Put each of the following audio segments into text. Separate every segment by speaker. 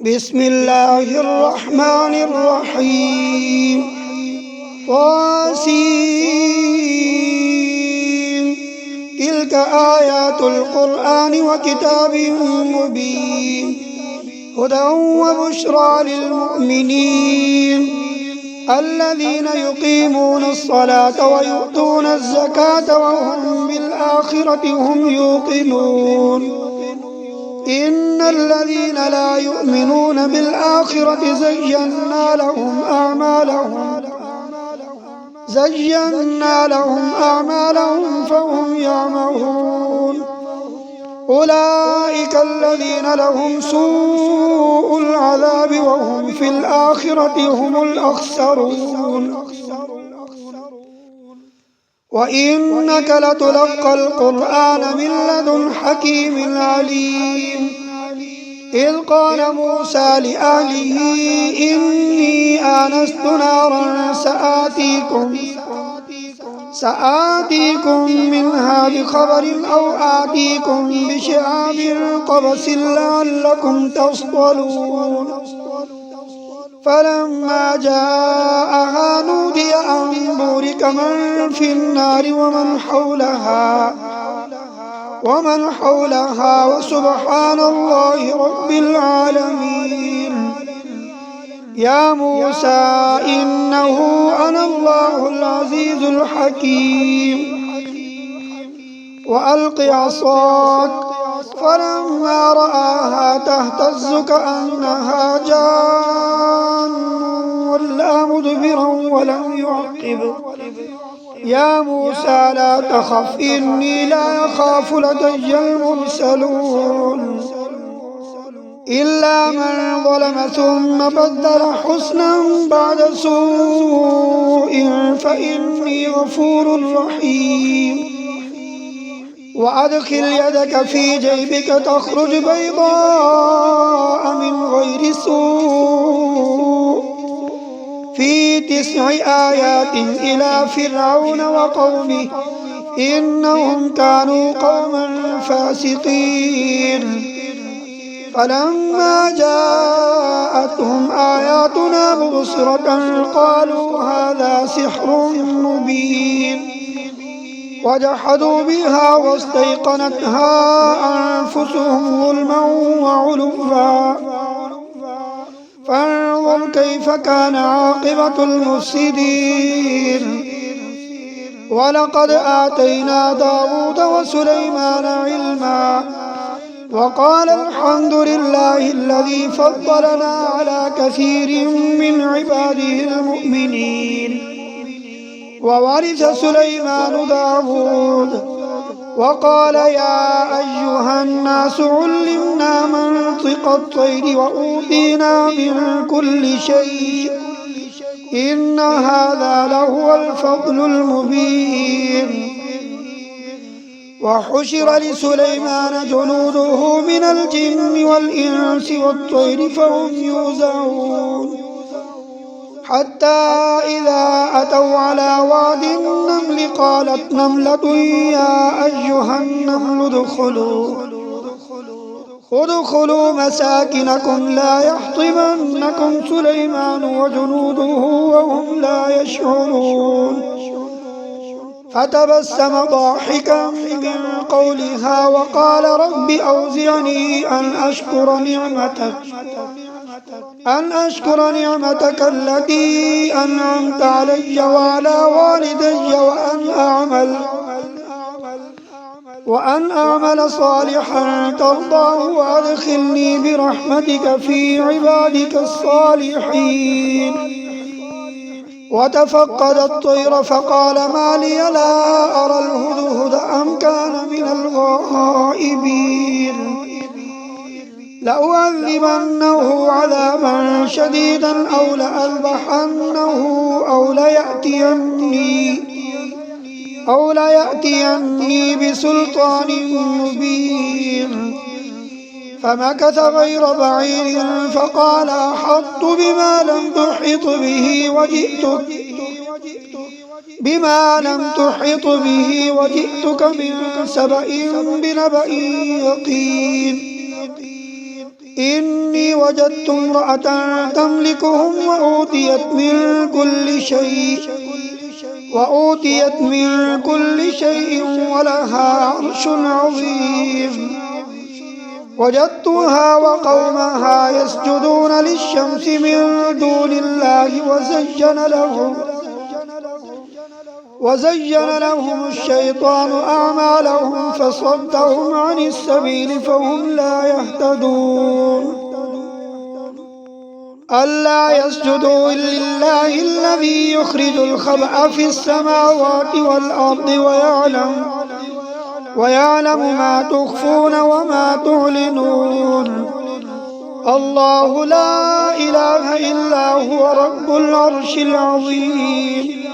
Speaker 1: بسم الله الرحمن الرحيم طاسين تلك آيات القرآن وكتاب مبين هدى وبشرى للمؤمنين الذين يقيمون الصلاة ويؤتون الزكاة وهم بالآخرة هم يوقنون إن الذين لا يؤمنون بالآخرة زينا لهم أعمالهم فهم يعمهون أولئك الذين لهم سوء العذاب وهم في الآخرة هم الأخسرون وإنك لتلقى القرآن من لدن حكيم عليم إذ قال موسى لأهله إني آنست نارا سآتيكم منها بخبر أو آتيكم بشهاب قبس لعلكم تصطلون فلما جاءها نودي أن بورك من في النار ومن حولها وسبحان الله رب العالمين يا موسى إنه أنا الله العزيز الحكيم وألق عصاك فلما رآها تهتز كأنها جان ولا مدبرا ولم يعقب يا موسى لا تخف إني لا يخاف لدي المرسلون إلا من ظلم ثم بدل حسنا بعد سوء فإني غفور رحيم وأدخل يدك في جيبك تخرج بيضاء من غير سوء في 9 آيات إلى فرعون وقومه إنهم كانوا قوما فاسقين فلما جاءتهم آياتنا مبصرة قالوا هذا سحر مبين وجحدوا بها واستيقنتها أنفسهم ظلما وعلوا فانظر كيف كان عاقبة المفسدين ولقد آتينا داود وسليمان علما وقال الحمد لله الذي فضلنا على كثير من عباده المؤمنين وورث سليمان داود وقال يا أيها الناس علمنا منطق الطير وأوتينا من كل شيء إن هذا لهو الفضل المبين وحشر لسليمان جنوده من الجن والإنس والطير فهم يوزعون حتى إذا أتوا على واد النمل قالت نملة يا أيها النمل ادخلوا مساكنكم لا يحطمنكم سليمان وجنوده وهم لا يشعرون فتبسم ضاحكا من قولها وقال رب أوزعني أن أشكر نعمتك التي أنعمت علي وعلى والدي وأن أعمل صالحا ترضاه وأدخلني برحمتك في عبادك الصالحين وتفقد الطير فقال ما لي لا أرى الهدهد أم كان من الغائبين لأعذبنه عذابا شديدا أو لأذبحنه أو ليأتيني بسلطان مبين فمكث غير بعيد فقال أحطت بما لم تحط به وجئتك من سبأ بنبأ يقين إني وجدت امرأة تملكهم وأوتيت من كل شيء ولها عرش عظيم. وجدتها وقومها يسجدون للشمس من دون الله وزين لهم الشيطان أعمالهم فصدهم عن السبيل فهم لا يهتدون. ألا يسجدوا لله الذي يخرج الخبأ في السماوات والأرض ويعلم ما تخفون وما تعلنون. الله لا إله إلا هو رب العرش العظيم.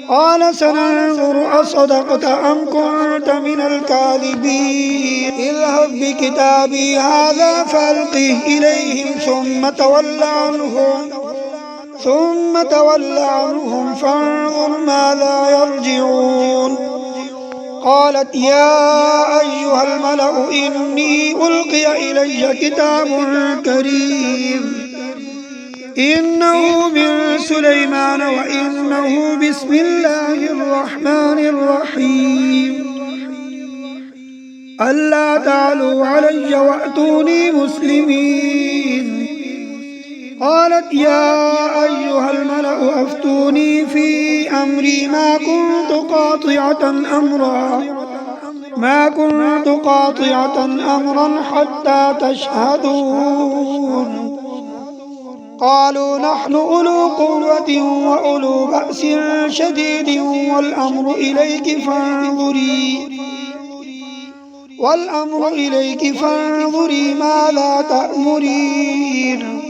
Speaker 1: قال سننظر أصدقت أم كنت من الكاذبين. اذهب بكتابي هذا فألقه إليهم ثم تول عنهم فانظر ماذا يرجعون. قالت يا أيها الملأ إني ألقي إلي كتاب كريم إنه من سليمان وإنه بسم الله الرحمن الرحيم. ألا تعلوا علي وأتوني مسلمين. قالت يا أيها الملأ أفتوني في أمري ما كنت قاطعة أمرا حتى تشهدون. قالوا نحن أولو قوة وأولو بأس شديد والأمر إليك فانظري ماذا تأمرين.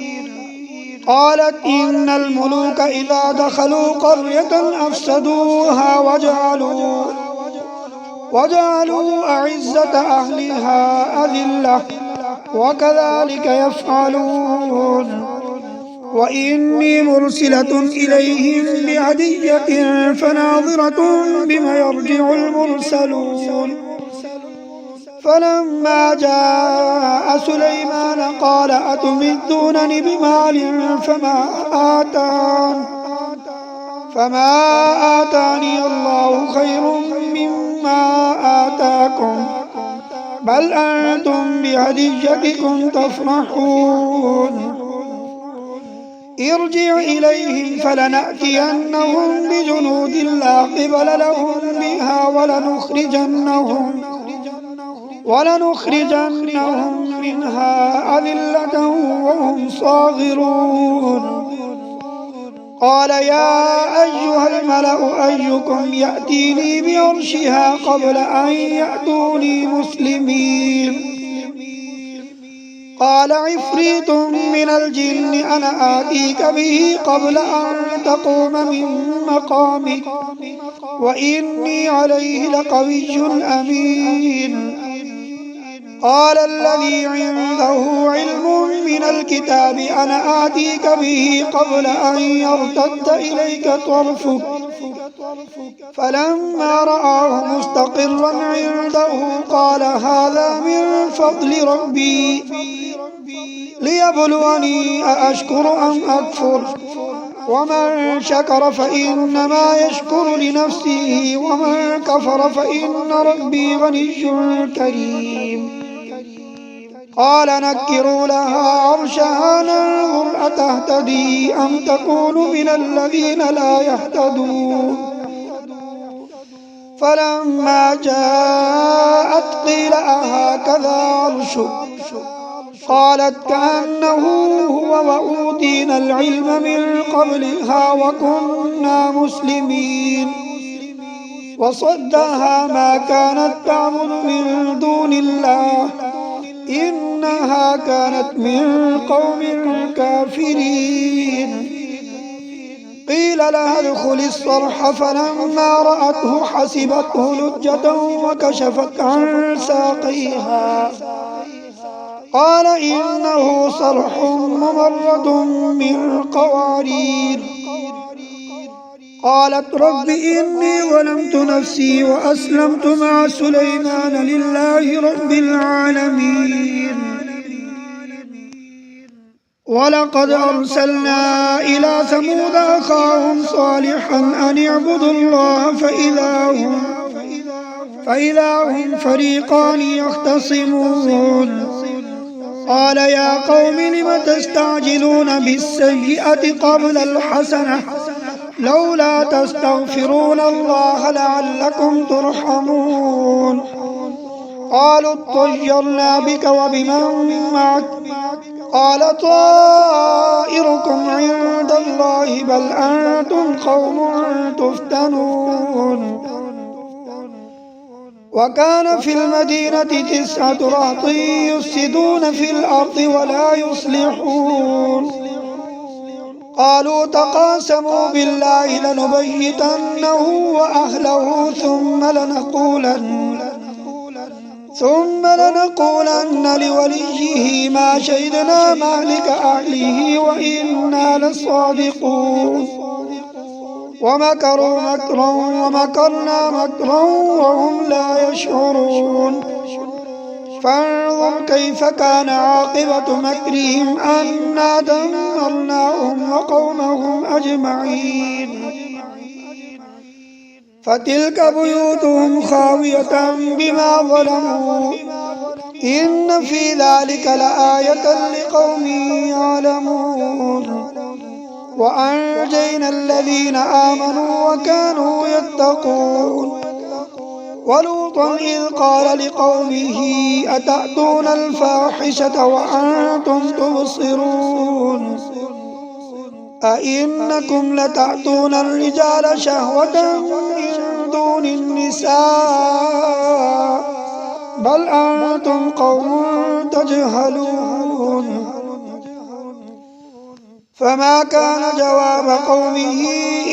Speaker 1: قالت إن الملوك إذا دخلوا قرية أفسدوها وجعلوا أعزة أهلها أذلة وكذلك يفعلون. وإني مرسلة إليهم بهدية فناظرة بما يرجع المرسلون. فلما جاء سليمان قال أتمدونني بمال فما آتاني الله خير مما آتاكم بل أنتم بهديتكم تفرحون. ارجع إليهم فلنأتينهم بجنود لا قبل لهم بها ولنخرجنهم منها أذلة وهم صاغرون. قال يا أيها الملأ أيكم يأتيني بعرشها قبل أن يأتوني مسلمين. قال عفريت من الجن أنا آتيك به قبل أن تقوم من مقامك وإني عليه لقوي أمين. قال الذي عنده علم من الكتاب أنا آتيك به قبل أن يرتد إليك طرفك فلما رآه مستقرا عنده قال هذا من فضل ربي ليبلوني أأشكر أم أكفر ومن شكر فإنما يشكر لنفسه ومن كفر فإن ربي غني كريم. قال نكروا لها عرشها ننظر أتهتدي أم تكون من الذين لا يهتدون. فلما جاءت قيل أهكذا عرشك قالت كأنه هو وأوتينا العلم من قبلها وكنا مسلمين. وصدها ما كانت تعبد من دون الله إنها كانت من قوم كافرين. قيل لها ادخل الصرح فلما رأته حسبته لجة وكشفت عن ساقيها قال إنه صرح ممرد من قوارير. قالت رب إني ظلمت نفسي وأسلمت مع سليمان لله رب العالمين. ولقد أرسلنا إلى ثمود أخاهم صالحا أن اعبدوا الله فإذا هم فريقان يختصمون قال يا قوم لم تستعجلون بالسيئة قبل الحسنة لولا تستغفرون الله لعلكم ترحمون قالوا اطيرنا بك وبمن معك قال طائركم عند الله بل أنتم قوم تفتنون وكان في المدينة 9 رهط يفسدون في الأرض ولا يصلحون قالوا تقاسموا بالله لنبيتنه وأهله ثم لنقولن لوليه ما شهدنا مهلك أهله وإنا لصادقون ومكروا مكرا ومكرنا مكرا وهم لا يشعرون فانظر كيف كان عاقبة مكرهم أنا دمرناهم وقومهم أجمعين فتلك بيوتهم خاوية بما ظلموا إن في ذلك لآية لقوم يعلمون وأنجينا الذين آمنوا وكانوا يتقون ولوطا إذ قال لقومه أتأتون الفاحشة وأنتم تبصرون أئنكم لتأتون الرجال شهوة من دون النساء بل أنتم قوم تجهلون فما كان جواب قومه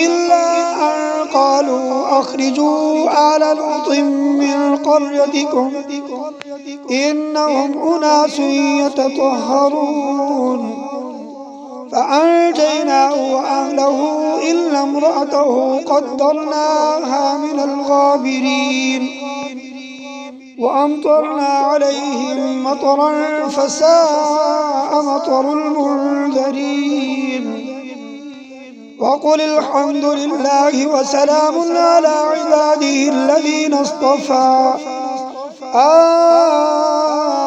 Speaker 1: إلا أن قالوا أخرجوا آل لوط من قريتكم إنهم أناس يتطهرون فأنجيناه وأهله إلا امرأته قدرناها من الغابرين وأمطرنا عليهم مطرا فساء مطر المنذرين وقل الحمد لله وسلام على عباده الذين اصطفى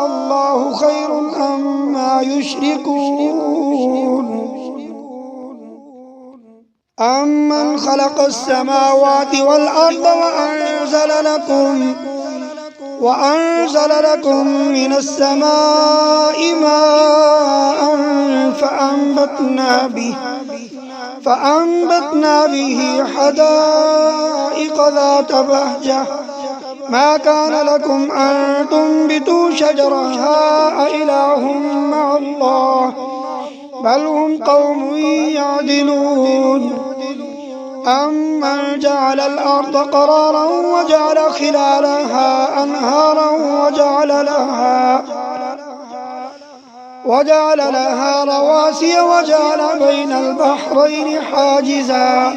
Speaker 1: الله خير أما يشركون أمن خلق السماوات والأرض وأنزل لكم من السماء ماء فأنبتنا به حدائق ذات بهجة ما كان لكم أن تنبتوا شجرها أإله مع الله بل هم قوم يعدلون أمن جعل الأرض قرارا وجعل خلالها أنهارا وجعل لها رواسي وجعل بين البحرين حاجزا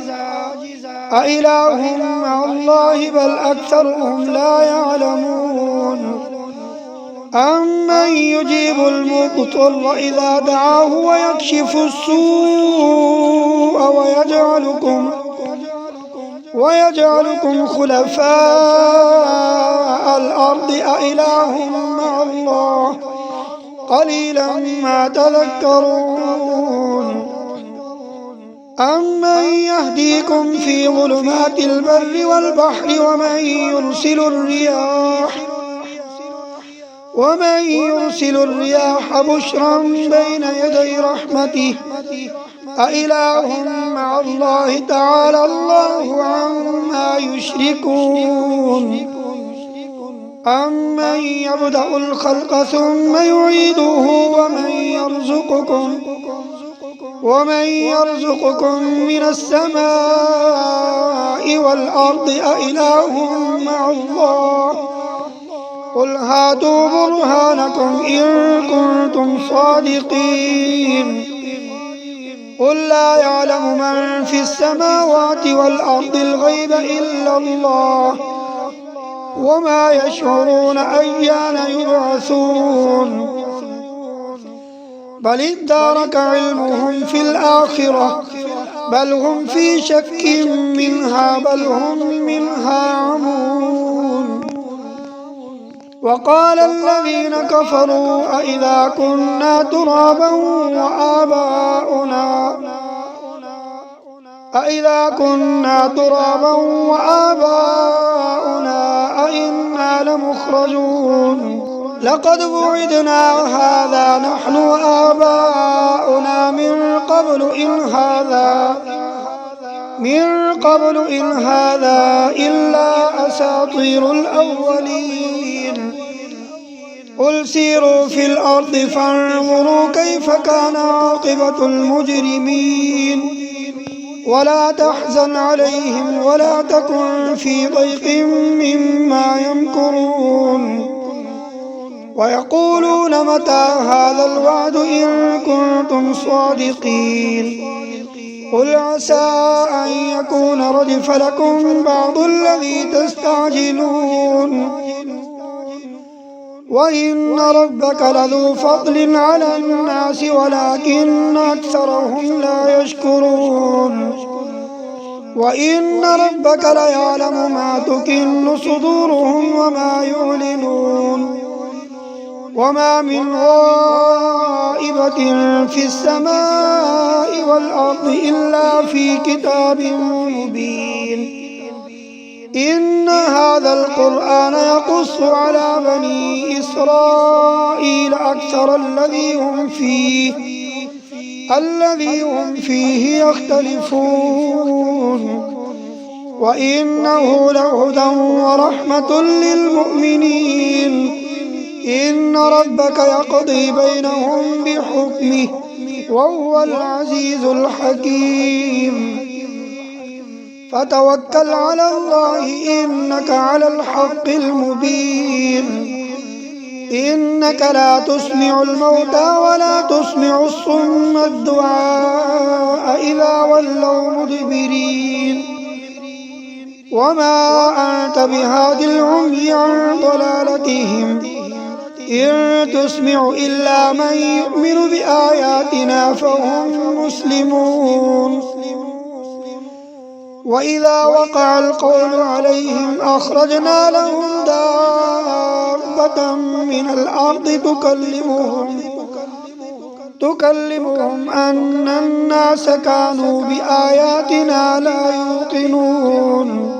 Speaker 1: أإله مع الله بل أكثرهم لا يعلمون أمن يجيب المضطر إذا دعاه ويكشف السوء ويجعلكم خلفاء الأرض أإله مع الله قليلا ما تذكرون أمن يهديكم في ظلمات البر والبحر ومن يرسل الرياح بشرا بين يدي رحمته أإله مع الله تعالى الله عما يشركون أمن يبدأ الخلق ثم يعيده ومن يرزقكم من السماء والأرض أإله مع الله قل هاتوا برهانكم إن كنتم صادقين قل لا يعلم من في السماوات والأرض الغيب إلا الله وما يشعرون أيان يبعثون بل ادارك علمهم في الآخرة بل هم في شك منها بل هم منها عمون. وقال الذين كفروا أإذا كنا ترابا وآباؤنا أئنا لمخرجون لقد وعدنا هذا نحن وآباؤنا من قبل إن هذا إلا أساطير الأولين. قل سيروا في الأرض فانظروا كيف كان عاقبة المجرمين ولا تحزن عليهم ولا تكن في ضيق مما يمكرون. ويقولون متى هذا الوعد إن كنتم صادقين. قل عسى أن يكون ردف لكم بعض الذي تستعجلون وإن ربك لذو فضل على الناس ولكن أكثرهم لا يشكرون. وإن ربك ليعلم ما تكن صدورهم وما يعلنون. وما من غائبة في السماء والأرض إلا في كتاب مبين. إن هذا القرآن يقص على بني إسرائيل أكثر الذي هم فيه يختلفون وإنه لهدى ورحمة للمؤمنين. إن ربك يقضي بينهم بحكمه وهو العزيز الحكيم. فتوكل على الله إنك على الحق المبين. إنك لا تسمع الموتى ولا تسمع الصم الدعاء إذا ولوا مدبرين. وما أنت بهاد العمي عن ضلالتهم إن تسمع إلا من يؤمن بآياتنا فهم مسلمون. وإذا وقع القول عليهم أخرجنا لهم دابة من الأرض تكلمهم أن الناس كانوا بآياتنا لا يوقنون.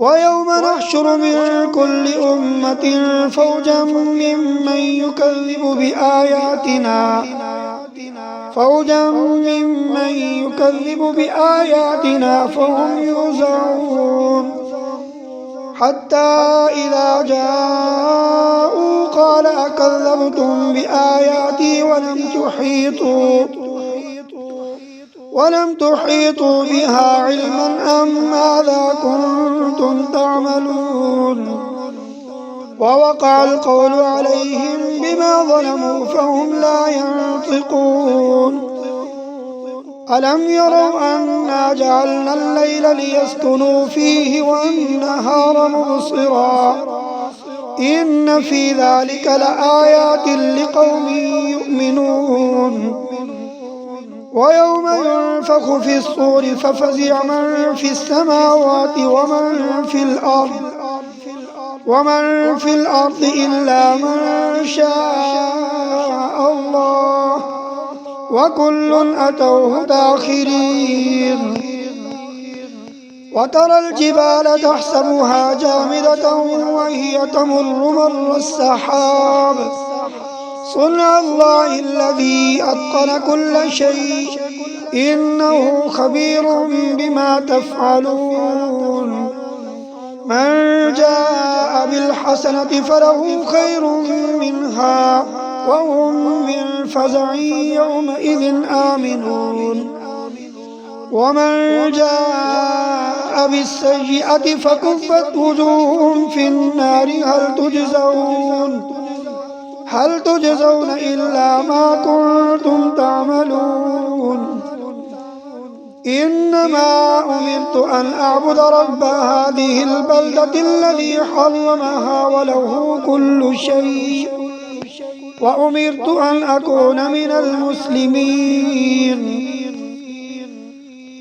Speaker 1: ويوم نحشر من كل أمة فوجا ممن يكذب بآياتنا فهم يوزعون. حتى إذا جاءوا قال أكذبتم بآياتي ولم تحيطوا بها علما أم ماذا كنتم تعملون. ووقع القول عليهم بما ظلموا فهم لا ينطقون. ألم يروا أنا جعلنا الليل ليسكنوا فيه والنهار مبصرا إن في ذلك لآيات لقوم يؤمنون. ويوم ينفخ في الصور ففزع من في السماوات ومن في الأرض إلا من شاء الله وكل أتوه داخرين. وترى الجبال تحسبها جامدة وهي تمر مر السحاب صنع الله الذي أتقن كل شيء إنه خبير بما تفعلون. من جاء بالحسنة فله خير منها وهم من فزع يومئذ آمنون. ومن جاء بالسيئة فكبت وجوههم في النار هل تجزون إلا ما كنتم تعملون. إنما أمرت أن أعبد رب هذه البلدة الذي حرمها وله كل شيء وأمرت أن أكون من المسلمين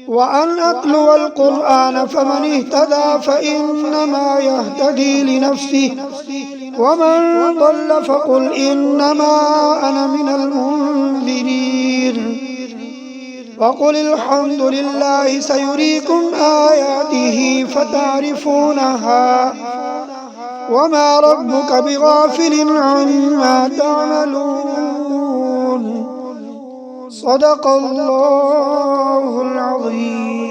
Speaker 1: وأن أتلو القرآن فمن اهتدى فإنما يهتدي لنفسه ومن ضل فقل إنما أنا من المنذرين وقل الحمد لله سيريكم آياته فتعرفونها وما ربك بغافل عما تعملون صدق الله العظيم.